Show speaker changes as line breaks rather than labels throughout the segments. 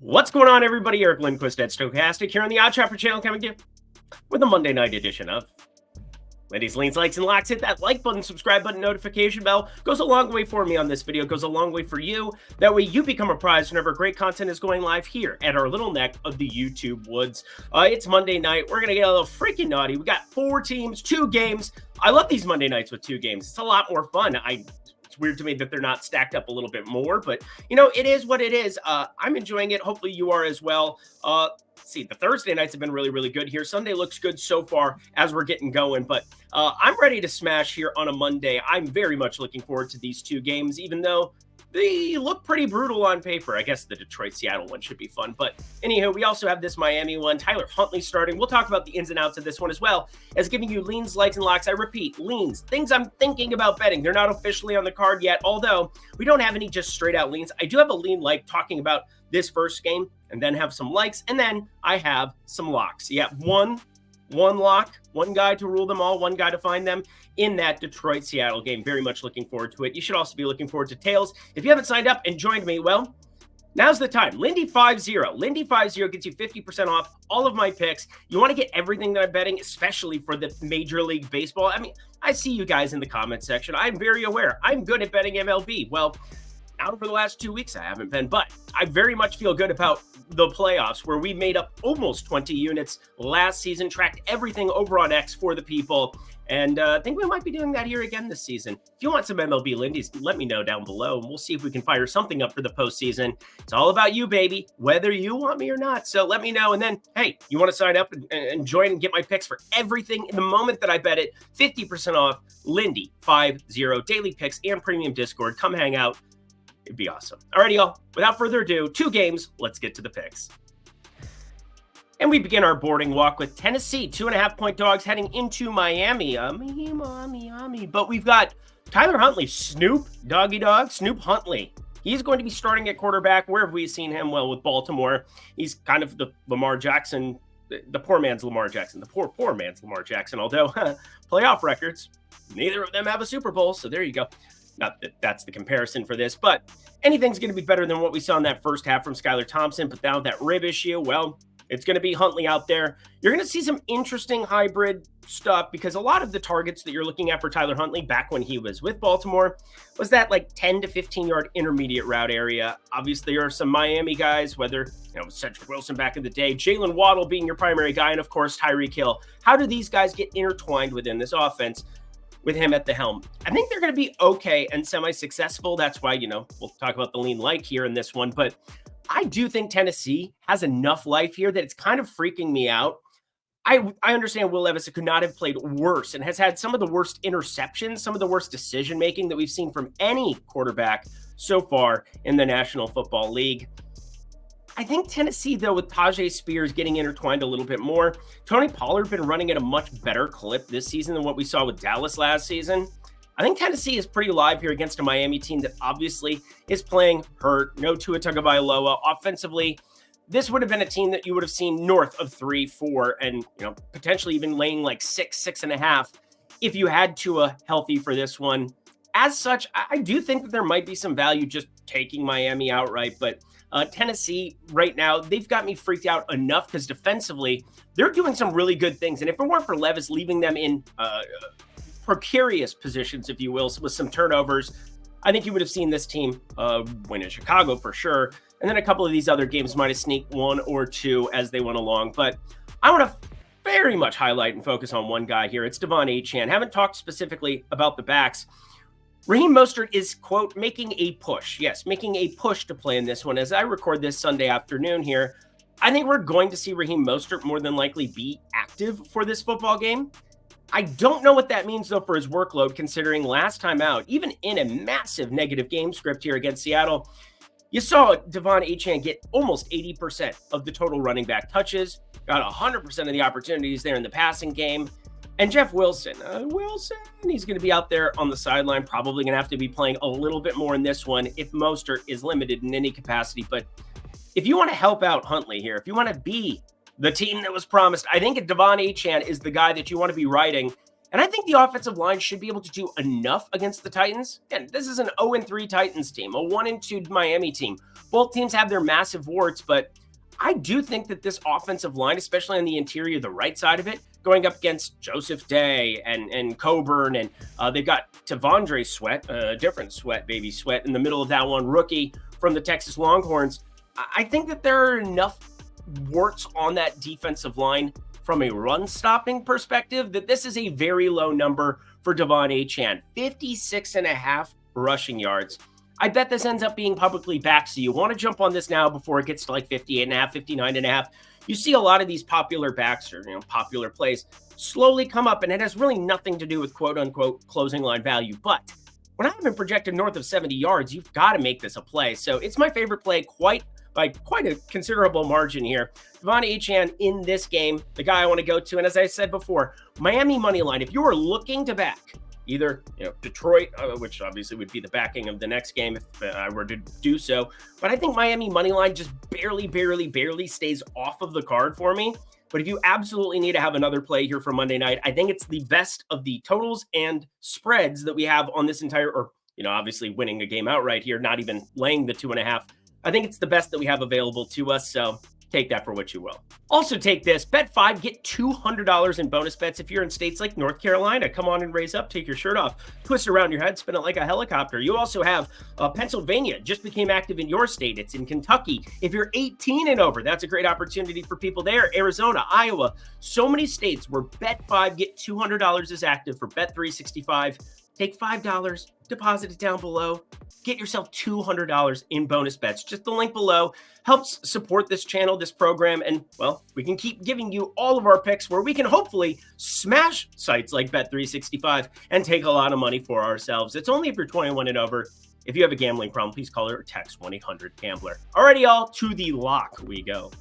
What's going on, everybody? Eric Lindquist at Stochastic here on the OddsShopper channel, coming to you with a Monday night edition of Lindy's Leans, Likes, and Locks. Hit that like button, subscribe button, notification bell. Goes a long way for me on this video. Goes a long way for you. That way you become apprised whenever great content is going live here at our little neck of the YouTube woods. It's Monday night. We're going to get a little freaking naughty. We got 4 teams, 2 games. I love these Monday nights with 2 games. It's a lot more fun. It's weird to me that they're not stacked up a little bit more, but it is what it is. I'm enjoying it. Hopefully you are as well. See, the Thursday nights have been really, really good here. Sunday looks good so far as we're getting going, but I'm ready to smash here on a Monday. I'm very much looking forward to these 2 games, even though they look pretty brutal on paper. I guess the Detroit-Seattle one should be fun. But anywho, we also have this Miami one. Tyler Huntley starting. We'll talk about the ins and outs of this one as well as giving you leans, likes, and locks. I repeat, leans, things I'm thinking about betting. They're not officially on the card yet, although we don't have any just straight out leans. I do have a lean like talking about this first game and then have some likes. And then I have some locks. Yeah, one lock, one guy to rule them all, one guy to find them in that Detroit-Seattle game. Very much looking forward to it. You should also be looking forward to tails. If you haven't signed up and joined me, well, now's the time. Lindy50. Lindy50 gets you 50% off all of my picks. You want to get everything that I'm betting, especially for the Major League Baseball. I mean, I see you guys in the comment section. I'm very aware. I'm good at betting MLB. Well, out for the last 2 weeks, I haven't been, but I very much feel good about the playoffs where we made up almost 20 units last season, tracked everything over on X for the people, and I think we might be doing that here again this season. If you want some MLB Lindy's, let me know down below, and we'll see if we can fire something up for the postseason. It's all about you, baby, whether you want me or not, so let me know. And then, hey, you want to sign up and join and get my picks for everything in the moment that I bet it, 50% off, Lindy50, daily picks and premium Discord. Come hang out. It'd be awesome. Alrighty, y'all. Without further ado, 2 games. Let's get to the picks. And we begin our boarding walk with Tennessee, 2.5-point dogs heading into Miami. But we've got Tyler Huntley, Snoop Huntley. He's going to be starting at quarterback. Where have we seen him? Well, with Baltimore. He's kind of the Lamar Jackson, the poor man's Lamar Jackson, the poor man's Lamar Jackson. Although playoff records, neither of them have a Super Bowl. So there you go. Not that that's the comparison for this, but anything's going to be better than what we saw in that first half from Skylar Thompson. But now that rib issue, well, it's going to be Huntley out there. You're going to see some interesting hybrid stuff because a lot of the targets that you're looking at for Tyler Huntley back when he was with Baltimore was that like 10 to 15 yard intermediate route area. Obviously, there are some Miami guys, whether Cedric Wilson back in the day, Jalen Waddle being your primary guy, and of course, Tyreek Hill. How do these guys get intertwined within this offense with him at the helm? I think they're going to be okay and semi-successful. That's why, we'll talk about the lean like here in this one. But I do think Tennessee has enough life here that it's kind of freaking me out. I understand Will Levis could not have played worse and has had some of the worst interceptions, some of the worst decision-making that we've seen from any quarterback so far in the National Football League. I think Tennessee, though, with Tajay Spears getting intertwined a little bit more, Tony Pollard been running at a much better clip this season than what we saw with Dallas last season. I think Tennessee is pretty live here against a Miami team that obviously is playing hurt. No Tua Tagovailoa. Offensively, this would have been a team that you would have seen north of 3-4 and potentially even laying like 6.5 if you had Tua healthy for this one. As such, I do think that there might be some value just taking Miami outright, but Tennessee right now, they've got me freaked out enough because defensively, they're doing some really good things. And if it weren't for Levis leaving them in precarious positions, if you will, with some turnovers, I think you would have seen this team win in Chicago for sure. And then a couple of these other games might have sneaked 1 or 2 as they went along. But I want to very much highlight and focus on one guy here. It's Devon Achane. Haven't talked specifically about the backs. Raheem Mostert is, quote, making a push. Yes, making a push to play in this one. As I record this Sunday afternoon here, I think we're going to see Raheem Mostert more than likely be active for this football game. I don't know what that means, though, for his workload, considering last time out, even in a massive negative game script here against Seattle, you saw Devon Achane get almost 80% of the total running back touches, got 100% of the opportunities there in the passing game. And Jeff Wilson, he's going to be out there on the sideline, probably going to have to be playing a little bit more in this one if Mostert is limited in any capacity. But if you want to help out Huntley here, if you want to be the team that was promised, I think Devon Achane is the guy that you want to be riding And I think the offensive line should be able to do enough against the Titans. Again, this is an 0-3 Titans team, a 1-2 Miami team. Both teams have their massive warts, but I do think that this offensive line, especially on the interior, the right side of it, going up against Joseph Day and Coburn, and they've got T'Vondre Sweat, different Sweat, baby Sweat, in the middle of that one, rookie from the Texas Longhorns. I think that there are enough warts on that defensive line from a run-stopping perspective that this is a very low number for Devon Achane. 56.5 rushing yards. I bet this ends up being publicly backed, so you want to jump on this now before it gets to like 58.5, 59.5. You see a lot of these popular backs or popular plays slowly come up, and it has really nothing to do with quote-unquote closing line value. But when I have been projected north of 70 yards, you've got to make this a play. So it's my favorite play by quite a considerable margin here. Devon Achane in this game, the guy I want to go to. And as I said before, Miami money line. If you are looking to back either Detroit, which obviously would be the backing of the next game if I were to do so, but I think Miami money line just barely stays off of the card for me. But if you absolutely need to have another play here for Monday night, I think it's the best of the totals and spreads that we have on this entire, or obviously winning a game outright here, not even laying the 2.5. I think it's the best that we have available to us, so take that for what you will. Also take this, bet 5, get $200 in bonus bets if you're in states like North Carolina. Come on and raise up, take your shirt off, twist it around your head, spin it like a helicopter. You also have Pennsylvania, just became active in your state. It's in Kentucky. If you're 18 and over, that's a great opportunity for people there. Arizona, Iowa, so many states where bet 5, get $200 is active for Bet365. Take $5, deposit it down below, get yourself $200 in bonus bets. Just the link below helps support this channel, this program, and, well, we can keep giving you all of our picks where we can hopefully smash sites like Bet365 and take a lot of money for ourselves. It's only if you're 21 and over. If you have a gambling problem, please call or text 1-800-GAMBLER. Alrighty, y'all, to the lock we go.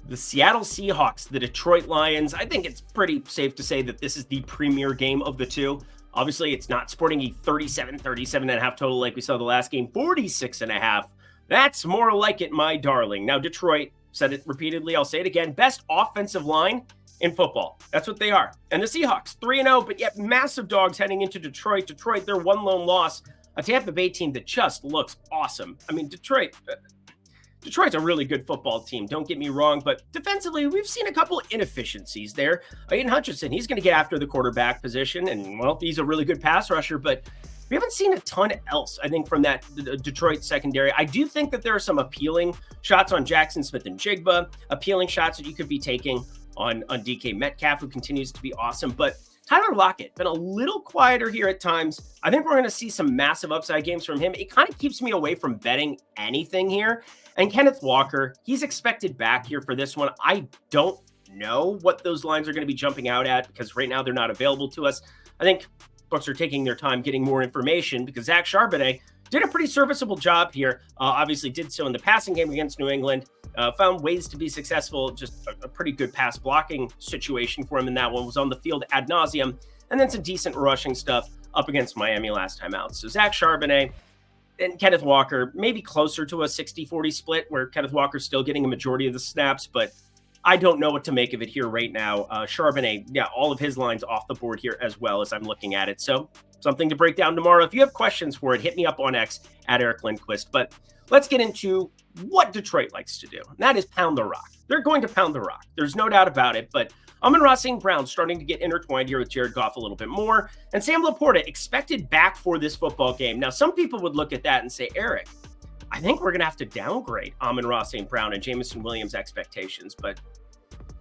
The Seattle Seahawks, the Detroit Lions. I think it's pretty safe to say that this is the premier game of the two. Obviously, it's not sporting a 37.5 total like we saw the last game, 46.5. That's more like it, my darling. Now, Detroit, said it repeatedly, I'll say it again, best offensive line in football. That's what they are. And the Seahawks, 3-0, but yet massive dogs heading into Detroit. Detroit, their one lone loss, a Tampa Bay team that just looks awesome. I mean, Detroit's a really good football team, don't get me wrong, but defensively, we've seen a couple of inefficiencies there. Aiden Hutchinson, he's going to get after the quarterback position, and, well, he's a really good pass rusher, but we haven't seen a ton else, I think, from that Detroit secondary. I do think that there are some appealing shots on Jackson Smith and Jigba, appealing shots that you could be taking on DK Metcalf, who continues to be awesome, but Tyler Lockett, been a little quieter here at times. I think we're going to see some massive upside games from him. It kind of keeps me away from betting anything here. And Kenneth Walker, he's expected back here for this one. I don't know what those lines are going to be jumping out at because right now they're not available to us. I think books are taking their time getting more information because Zach Charbonnet did a pretty serviceable job here. Obviously did so in the passing game against New England. Found ways to be successful. Just a pretty good pass blocking situation for him in that one. Was on the field ad nauseum. And then some decent rushing stuff up against Miami last time out. So Zach Charbonnet and Kenneth Walker, maybe closer to a 60-40 split where Kenneth Walker's still getting a majority of the snaps, but I don't know what to make of it here right now. Charbonnet, yeah, all of his lines off the board here as well as I'm looking at it. So something to break down tomorrow. If you have questions for it, hit me up on X at Eric Lindquist. But let's get into what Detroit likes to do. And that is pound the rock. They're going to pound the rock. There's no doubt about it. But Amon-Ra St. Brown starting to get intertwined here with Jared Goff a little bit more. And Sam Laporta expected back for this football game. Now, some people would look at that and say, Eric, I think we're going to have to downgrade Amon-Ra St. Brown and Jameson Williams' expectations. But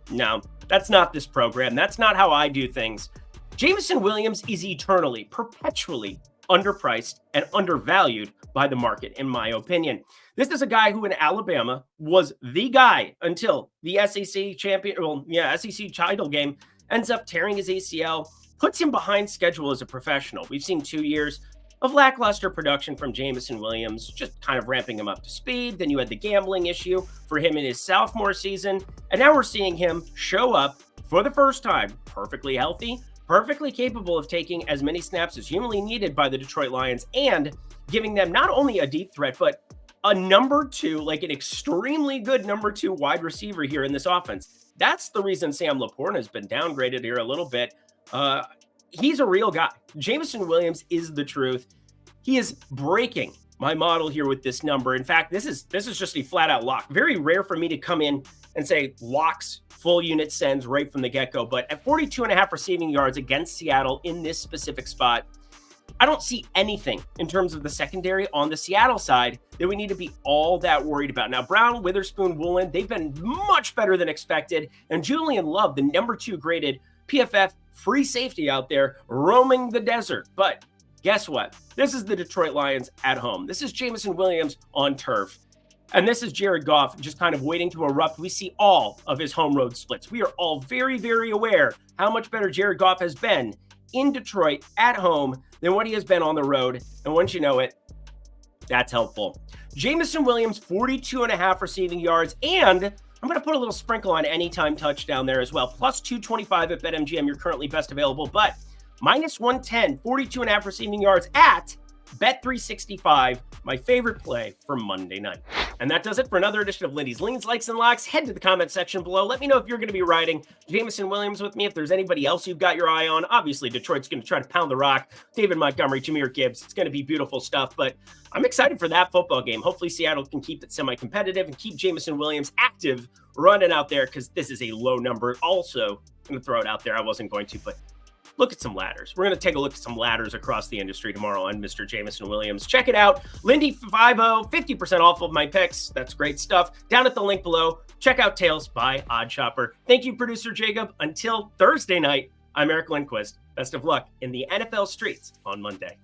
no, that's not this program. That's not how I do things. Jameson Williams is eternally, perpetually underpriced and undervalued by the market, in my opinion. This is a guy who in Alabama was the guy until the SEC SEC title game, ends up tearing his ACL, puts him behind schedule as a professional. We've seen 2 years of lackluster production from Jameson Williams, just kind of ramping him up to speed. Then you had the gambling issue for him in his sophomore season. And now we're seeing him show up for the first time, perfectly healthy, perfectly capable of taking as many snaps as humanly needed by the Detroit Lions and giving them not only a deep threat, but a number two, like an extremely good number 2 wide receiver here in this offense. That's the reason Sam Laporta has been downgraded here a little bit. he's a real guy. Jameson Williams is the truth. He is breaking my model here with this number. In fact, this is just a flat out lock. Very rare for me to come in and say locks, full unit sends right from the get-go. But at 42.5 receiving yards against Seattle in this specific spot, I don't see anything in terms of the secondary on the Seattle side that we need to be all that worried about. Now, Brown, Witherspoon, Woolen, they've been much better than expected. And Julian Love, the number 2 graded PFF free safety out there roaming the desert. But guess what? This is the Detroit Lions at home. This is Jameson Williams on turf. And this is Jared Goff just kind of waiting to erupt. We see all of his home road splits. We are all very, very aware how much better Jared Goff has been in Detroit at home than what he has been on the road. And once you know it, that's helpful. Jameson Williams, 42.5 receiving yards. And I'm going to put a little sprinkle on anytime touchdown there as well. Plus 225 at BetMGM. You're currently best available. But minus 110, 42.5 receiving yards at Bet365, my favorite play for Monday night. And that does it for another edition of Lindy's Leans, Likes, and Locks. Head to the comment section below. Let me know if you're going to be riding Jameson Williams with me, if there's anybody else you've got your eye on. Obviously, Detroit's going to try to pound the rock. David Montgomery, Jahmyr Gibbs. It's going to be beautiful stuff, but I'm excited for that football game. Hopefully, Seattle can keep it semi-competitive and keep Jameson Williams active running out there, because this is a low number. Also, I'm going to throw it out there. I wasn't going to, but look at some ladders. We're going to take a look at some ladders across the industry tomorrow on Mr. Jameson Williams. Check it out. Lindy 50, 50% off of my picks. That's great stuff. Down at the link below. Check out Tails by OddsShopper. Thank you, producer Jacob. Until Thursday night, I'm Eric Lindquist. Best of luck in the NFL streets on Monday.